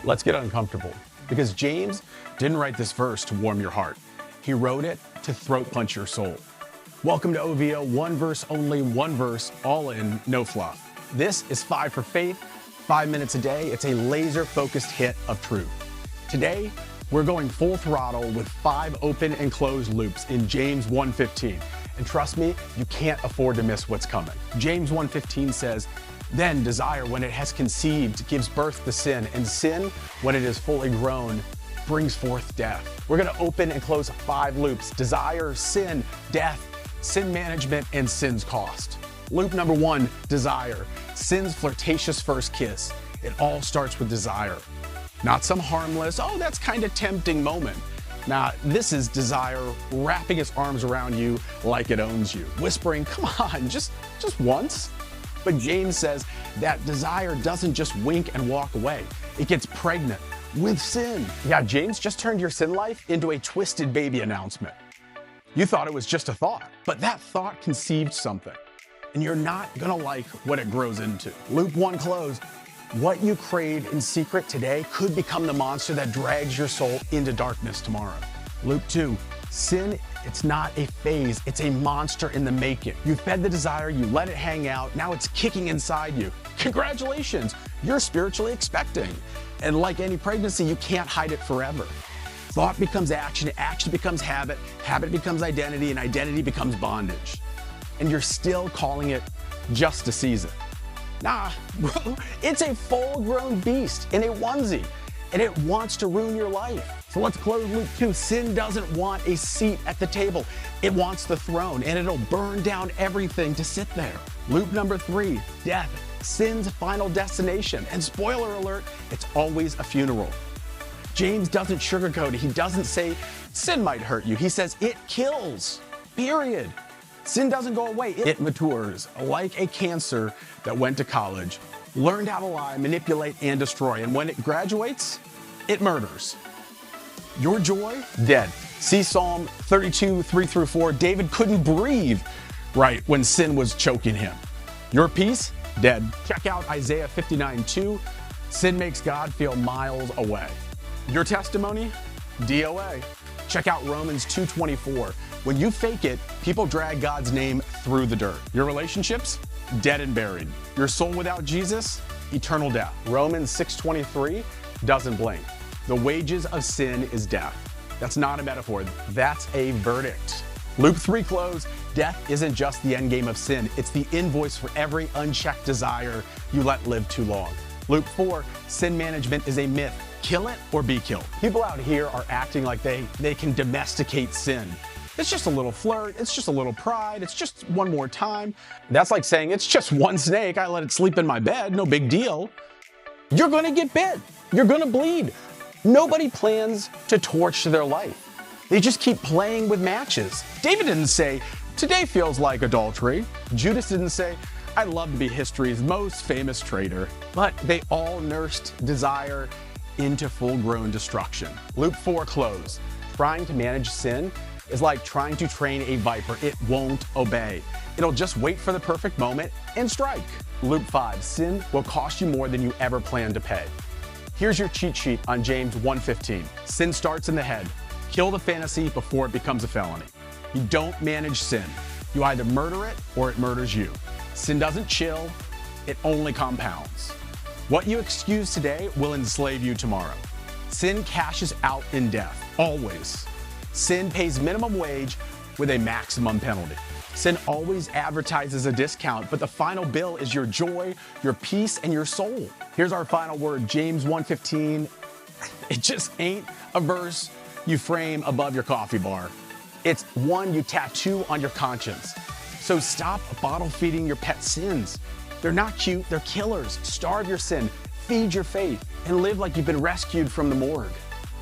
Let's get uncomfortable, because James didn't write this verse to warm your heart. He wrote it to throat punch your soul. Welcome to OVO, one verse only, one verse, all in, no fluff. This is 5 for Faith, 5 minutes a day. It's a laser-focused hit of truth. Today, we're going full throttle with 5 open and closed loops in James 1:15. And trust me, you can't afford to miss what's coming. James 1:15 says, "Then desire, when it has conceived, gives birth to sin, and sin, when it is fully grown, brings forth death." We're gonna open and close 5 loops: desire, sin, death, sin management, and sin's cost. Loop number 1, desire. Sin's flirtatious first kiss. It all starts with desire. Not some harmless, oh, that's kind of tempting moment. Nah, this is desire wrapping its arms around you like it owns you, whispering, come on, just once. But James says that desire doesn't just wink and walk away. It gets pregnant with sin. Yeah, James just turned your sin life into a twisted baby announcement. You thought it was just a thought, but that thought conceived something, and you're not gonna like what it grows into. Loop 1 closed. What you crave in secret today could become the monster that drags your soul into darkness tomorrow. Loop 2, sin, it's not a phase, it's a monster in the making. You fed the desire, you let it hang out, now it's kicking inside you. Congratulations, you're spiritually expecting. And like any pregnancy, you can't hide it forever. Thought becomes action, action becomes habit, habit becomes identity, and identity becomes bondage. And you're still calling it just a season. Nah, bro, it's a full-grown beast in a onesie, and it wants to ruin your life. So let's close loop 2. Sin doesn't want a seat at the table. It wants the throne, and it'll burn down everything to sit there. Loop number 3, death, sin's final destination. And spoiler alert, it's always a funeral. James doesn't sugarcoat it. He doesn't say sin might hurt you. He says it kills, period. Sin doesn't go away, it matures like a cancer that went to college, learned how to lie, manipulate, and destroy. And when it graduates, it murders. Your joy, dead. See Psalm 32, 3-4. David couldn't breathe right when sin was choking him. Your peace, dead. Check out Isaiah 59:2. Sin makes God feel miles away. Your testimony, DOA. Check out Romans 2:24. When you fake it, people drag God's name through the dirt. Your relationships, dead and buried. Your soul without Jesus, eternal death. Romans 6:23 doesn't blink. The wages of sin is death. That's not a metaphor, that's a verdict. Loop 3 closed. Death isn't just the end game of sin, it's the invoice for every unchecked desire you let live too long. Loop 4, sin management is a myth. Kill it or be killed. People out here are acting like they can domesticate sin. It's just a little flirt, it's just a little pride, it's just one more time. That's like saying it's just one snake, I let it sleep in my bed, no big deal. You're gonna get bit, you're gonna bleed. Nobody plans to torch their life. They just keep playing with matches. David didn't say, today feels like adultery. Judas didn't say, I'd love to be history's most famous traitor. But they all nursed desire into full-grown destruction. Loop 4 closed. Trying to manage sin is like trying to train a viper. It won't obey. It'll just wait for the perfect moment and strike. Loop 5, sin will cost you more than you ever planned to pay. Here's your cheat sheet on James 1:15. Sin starts in the head. Kill the fantasy before it becomes a felony. You don't manage sin. You either murder it or it murders you. Sin doesn't chill, it only compounds. What you excuse today will enslave you tomorrow. Sin cashes out in death, always. Sin pays minimum wage with a maximum penalty. Sin always advertises a discount, but the final bill is your joy, your peace, and your soul. Here's our final word, James 1:15. It just ain't a verse you frame above your coffee bar. It's one you tattoo on your conscience. So stop bottle feeding your pet sins. They're not cute, they're killers. Starve your sin, feed your faith, and live like you've been rescued from the morgue.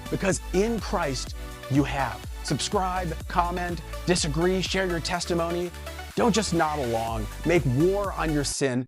Because in Christ, you have. Subscribe, comment, disagree, share your testimony. Don't just nod along. Make war on your sin.